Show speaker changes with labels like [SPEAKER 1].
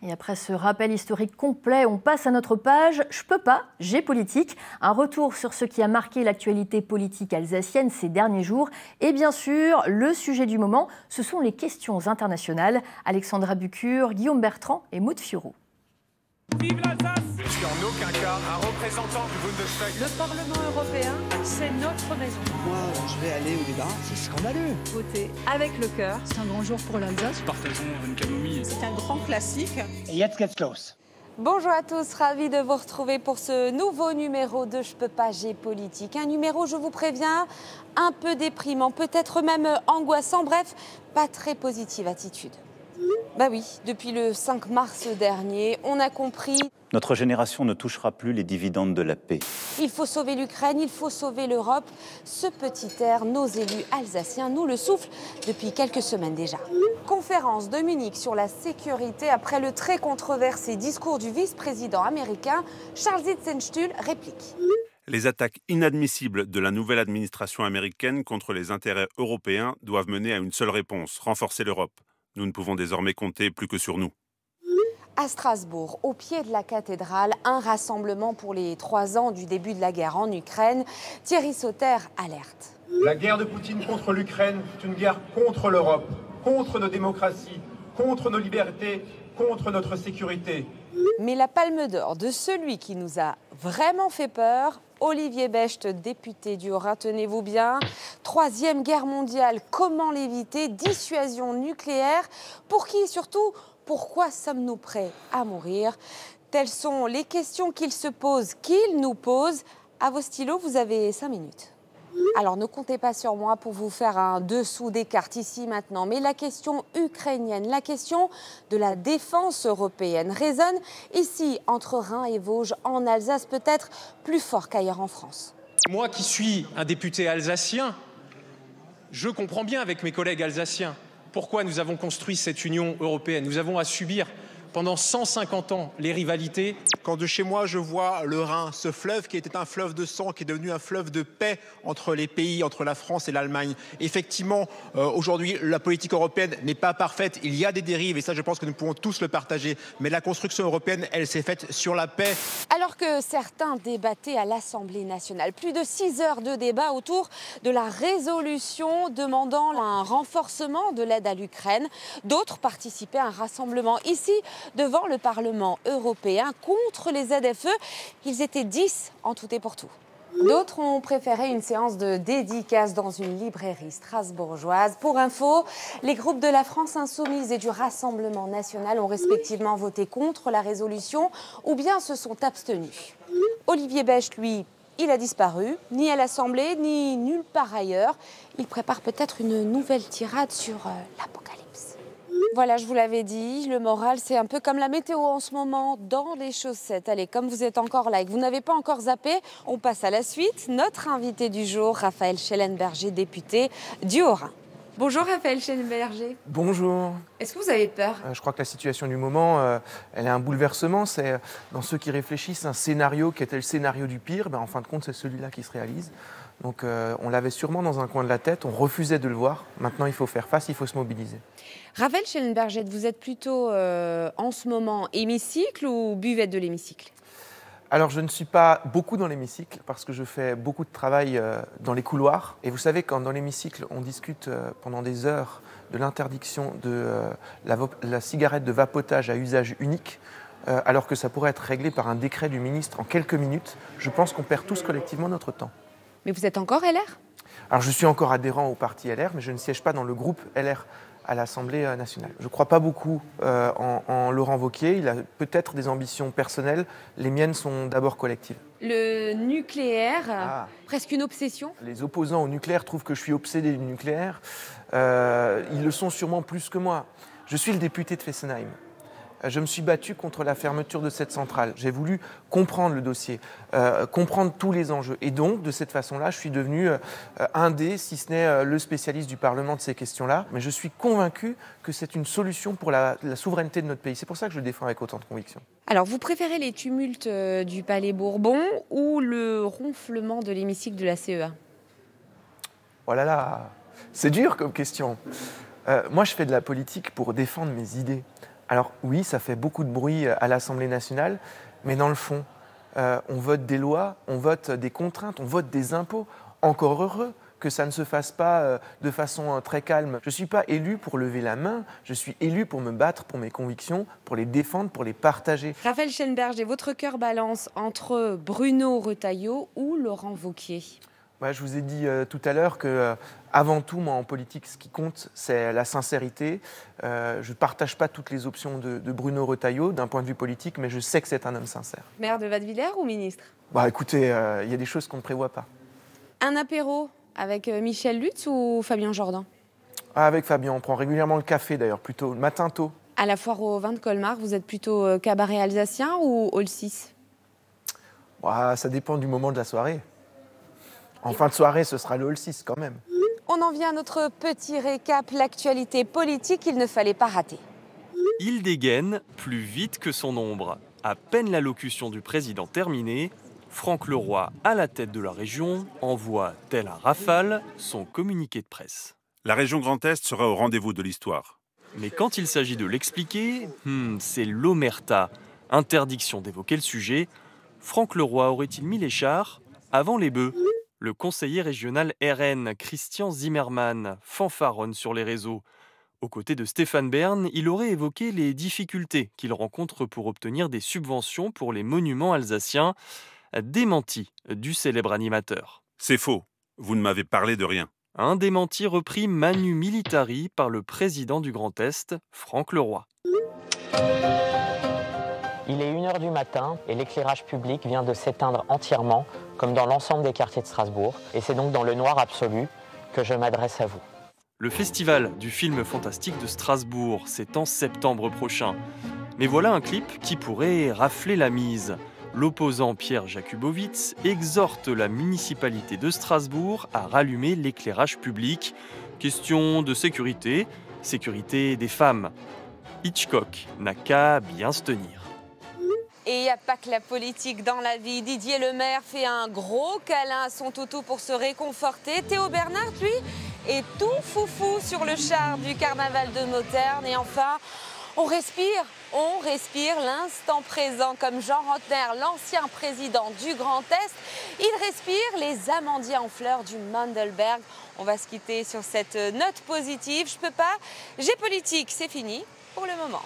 [SPEAKER 1] Et après ce rappel historique complet, on passe à notre page « Je peux pas, j'ai politique ». Un retour sur ce qui a marqué l'actualité politique alsacienne ces derniers jours. Et bien sûr, le sujet du moment, ce sont les questions internationales. Alexandra Bucur, Guillaume Bertrand et Maud Fiorot.
[SPEAKER 2] Vive l'Alsace! Je suis en aucun cas un représentant du Bundestag.
[SPEAKER 3] Le Parlement européen, c'est notre maison.
[SPEAKER 4] Moi, je vais aller au débat, c'est scandaleux.
[SPEAKER 3] Voter avec le cœur.
[SPEAKER 5] C'est un grand jour pour l'Alsace.
[SPEAKER 2] Partageons une camomille.
[SPEAKER 3] C'est un grand classique.
[SPEAKER 4] Et jetzt geht's los.
[SPEAKER 6] Bonjour à tous, ravi de vous retrouver pour ce nouveau numéro de Je peux pas, j'ai politique. Un numéro, je vous préviens, un peu déprimant, peut-être même angoissant, bref, pas très positive attitude. Bah oui, depuis le 5 mars dernier, on a compris...
[SPEAKER 7] Notre génération ne touchera plus les dividendes de la paix.
[SPEAKER 6] Il faut sauver l'Ukraine, il faut sauver l'Europe. Ce petit air, nos élus alsaciens nous le soufflent depuis quelques semaines déjà. Conférence de Munich sur la sécurité après le très controversé discours du vice-président américain, Charles Wittgenstein réplique.
[SPEAKER 8] Les attaques inadmissibles de la nouvelle administration américaine contre les intérêts européens doivent mener à une seule réponse, renforcer l'Europe. Nous ne pouvons désormais compter plus que sur nous.
[SPEAKER 6] À Strasbourg, au pied de la cathédrale, un rassemblement pour les 3 ans du début de la guerre en Ukraine. Thierry Sauter alerte.
[SPEAKER 9] La guerre de Poutine contre l'Ukraine est une guerre contre l'Europe, contre nos démocraties, contre nos libertés, contre notre sécurité.
[SPEAKER 6] Mais la palme d'or de celui qui nous a vraiment fait peur, Olivier Becht, député du Haut-Rhin, tenez-vous bien. 3e guerre mondiale, comment l'éviter? Dissuasion nucléaire. Pour qui surtout? Pourquoi sommes-nous prêts à mourir? Telles sont les questions qu'il se pose, qu'il nous pose. À vos stylos, vous avez 5 minutes. Alors ne comptez pas sur moi pour vous faire un dessous des cartes ici maintenant, mais la question ukrainienne, la question de la défense européenne résonne ici entre Rhin et Vosges, en Alsace, peut-être plus fort qu'ailleurs en France.
[SPEAKER 10] Moi qui suis un député alsacien, je comprends bien avec mes collègues alsaciens pourquoi nous avons construit cette Union européenne. Nous avons à subir pendant 150 ans les rivalités.
[SPEAKER 9] Quand de chez moi je vois le Rhin, ce fleuve qui était un fleuve de sang, qui est devenu un fleuve de paix entre les pays, entre la France et l'Allemagne. Effectivement, aujourd'hui, la politique européenne n'est pas parfaite. Il y a des dérives et ça, je pense que nous pouvons tous le partager. Mais la construction européenne, elle s'est faite sur la paix.
[SPEAKER 6] Alors que certains débattaient à l'Assemblée nationale, plus de 6 heures de débat autour de la résolution demandant un renforcement de l'aide à l'Ukraine. D'autres participaient à un rassemblement ici, devant le Parlement européen, contre les ZFE. Ils étaient 10 en tout et pour tout. D'autres ont préféré une séance de dédicace dans une librairie strasbourgeoise. Pour info, les groupes de la France Insoumise et du Rassemblement national ont respectivement voté contre la résolution ou bien se sont abstenus. Olivier Becht, lui, il a disparu, ni à l'Assemblée, ni nulle part ailleurs. Il prépare peut-être une nouvelle tirade sur l'apocalypse. Voilà, je vous l'avais dit, le moral, c'est un peu comme la météo en ce moment, dans les chaussettes. Allez, comme vous êtes encore là et que vous n'avez pas encore zappé, on passe à la suite. Notre invité du jour, Raphaël Schellenberger, député du Haut-Rhin. Bonjour Raphaël Schellenberger.
[SPEAKER 11] Bonjour.
[SPEAKER 6] Est-ce que vous avez peur?
[SPEAKER 11] Je crois que la situation du moment, elle est un bouleversement. C'est dans ceux qui réfléchissent un scénario qui était le scénario du pire. En fin de compte, c'est celui-là qui se réalise. Donc on l'avait sûrement dans un coin de la tête, on refusait de le voir. Maintenant, il faut faire face, il faut se mobiliser.
[SPEAKER 6] Raphaël Schellenberger, vous êtes plutôt en ce moment hémicycle ou buvette de l'hémicycle?
[SPEAKER 11] Alors, je ne suis pas beaucoup dans l'hémicycle parce que je fais beaucoup de travail dans les couloirs. Et vous savez, quand dans l'hémicycle, on discute pendant des heures de l'interdiction de la cigarette de vapotage à usage unique, alors que ça pourrait être réglé par un décret du ministre en quelques minutes, je pense qu'on perd tous collectivement notre temps.
[SPEAKER 6] Mais vous êtes encore LR?
[SPEAKER 11] Alors, je suis encore adhérent au parti LR, mais je ne siège pas dans le groupe LR à l'Assemblée nationale. Je ne crois pas beaucoup en Laurent Wauquiez. Il a peut-être des ambitions personnelles. Les miennes sont d'abord collectives.
[SPEAKER 6] Le nucléaire, presque une obsession?
[SPEAKER 11] Les opposants au nucléaire trouvent que je suis obsédé du nucléaire. Ils le sont sûrement plus que moi. Je suis le député de Fessenheim. Je me suis battu contre la fermeture de cette centrale. J'ai voulu comprendre le dossier, comprendre tous les enjeux. Et donc, de cette façon-là, je suis devenu un des, si ce n'est le spécialiste du Parlement de ces questions-là. Mais je suis convaincu que c'est une solution pour la souveraineté de notre pays. C'est pour ça que je le défends avec autant de conviction.
[SPEAKER 6] Alors, vous préférez les tumultes du Palais Bourbon ou le ronflement de l'hémicycle de la CEA?
[SPEAKER 11] Oh là là, c'est dur comme question. Moi, je fais de la politique pour défendre mes idées. Alors oui, ça fait beaucoup de bruit à l'Assemblée nationale, mais dans le fond, on vote des lois, on vote des contraintes, on vote des impôts. Encore heureux que ça ne se fasse pas de façon très calme. Je ne suis pas élu pour lever la main, je suis élu pour me battre pour mes convictions, pour les défendre, pour les partager.
[SPEAKER 6] Raphaël Schellenberger, votre cœur balance entre Bruno Retailleau ou Laurent Wauquiez?
[SPEAKER 11] Ouais, je vous ai dit tout à l'heure que, avant tout, moi, en politique, ce qui compte, c'est la sincérité. Je ne partage pas toutes les options de Bruno Retailleau d'un point de vue politique, mais je sais que c'est un homme sincère.
[SPEAKER 6] Maire de Wattwiller ou ministre?
[SPEAKER 11] Écoutez, il y a des choses qu'on ne prévoit pas.
[SPEAKER 6] Un apéro avec Michel Lutz ou Fabien Jourdan?
[SPEAKER 11] Avec Fabien, on prend régulièrement le café d'ailleurs, plutôt le matin tôt.
[SPEAKER 6] À la foire au vin de Colmar, vous êtes plutôt cabaret alsacien ou hall 6?
[SPEAKER 11] Ça dépend du moment de la soirée. En fin de soirée, ce sera le hall 6 quand même.
[SPEAKER 6] On en vient à notre petit récap, l'actualité politique, il ne fallait pas rater.
[SPEAKER 5] Il dégaine plus vite que son ombre. À peine l'allocution du président terminée, Franck Leroy, à la tête de la région, envoie, tel un rafale, son communiqué de presse.
[SPEAKER 8] La région Grand Est sera au rendez-vous de l'histoire.
[SPEAKER 5] Mais quand il s'agit de l'expliquer, c'est l'omerta. Interdiction d'évoquer le sujet. Franck Leroy aurait-il mis l'écharpe avant les bœufs? Le conseiller régional RN, Christian Zimmermann, fanfaronne sur les réseaux. Aux côtés de Stéphane Bern, il aurait évoqué les difficultés qu'il rencontre pour obtenir des subventions pour les monuments alsaciens. Démenti du célèbre animateur.
[SPEAKER 8] C'est faux, vous ne m'avez parlé de rien.
[SPEAKER 5] Un démenti repris manu militari par le président du Grand Est, Franck Leroy.
[SPEAKER 12] Il est 1h du matin et l'éclairage public vient de s'éteindre entièrement, comme dans l'ensemble des quartiers de Strasbourg. Et c'est donc dans le noir absolu que je m'adresse à vous.
[SPEAKER 5] Le festival du film fantastique de Strasbourg, c'est en septembre prochain. Mais voilà un clip qui pourrait rafler la mise. L'opposant Pierre Jakubowicz exhorte la municipalité de Strasbourg à rallumer l'éclairage public. Question de sécurité, sécurité des femmes. Hitchcock n'a qu'à bien se tenir.
[SPEAKER 6] Et il n'y a pas que la politique dans la vie. Didier Lemaire fait un gros câlin à son toutou pour se réconforter. Théo Bernard, lui, est tout foufou sur le char du carnaval de Mauterne. Et enfin, on respire l'instant présent comme Jean Rotner, l'ancien président du Grand Est. Il respire les amandiers en fleurs du Mandelberg. On va se quitter sur cette note positive. Je peux pas, j'ai politique, c'est fini pour le moment.